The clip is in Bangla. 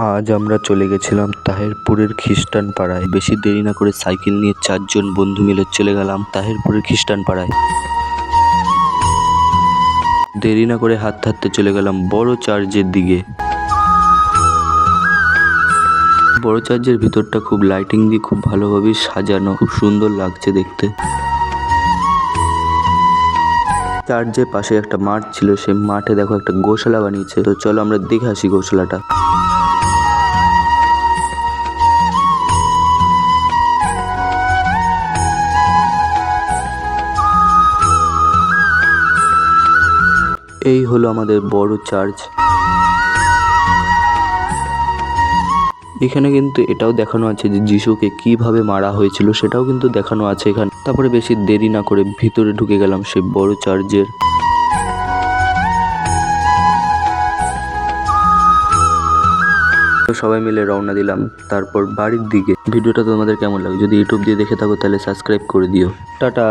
আজ আমরা চলে গেছিলাম তাহেরপুরের খ্রিস্টান পাড়ায়। বেশি দেরি না করে সাইকেল নিয়ে 4 জন বন্ধু মিলে চলে গেলাম তাহেরপুরের খ্রিস্টান পাড়ায়। দেরি না করে হাঁটতে হাঁটতে চলে গেলাম বড় চার্চের দিকে। বড় চার্চের ভিতরটা খুব লাইটিং দিয়ে খুব ভালোভাবে সাজানো, খুব সুন্দর লাগছে দেখতে। চার্চের পাশে একটা মাঠ ছিল, সেই মাঠে দেখো একটা গোশালা বানিয়েছে। তো চলো আমরা দেখে আসি গোশালাটা। এই হলো আমাদের বড় চার্চ। এখানে কিন্তু এটাও দেখানো আছে যে যিশুকে কিভাবে মারা হয়েছিল, সেটাও কিন্তু দেখানো আছে এখানে। তারপরে বেশি দেরি না করে ভিতরে ঢুকে গেলাম সেই বড় চার্চের। সবাই মিলে রওনা দিলাম তারপর বাড়ির দিকে। ভিডিওটা তোমাদের কেমন লাগে? যদি ইউটিউব দিয়ে দেখে থাকো তাহলে সাবস্ক্রাইব করে দিও। টাটা।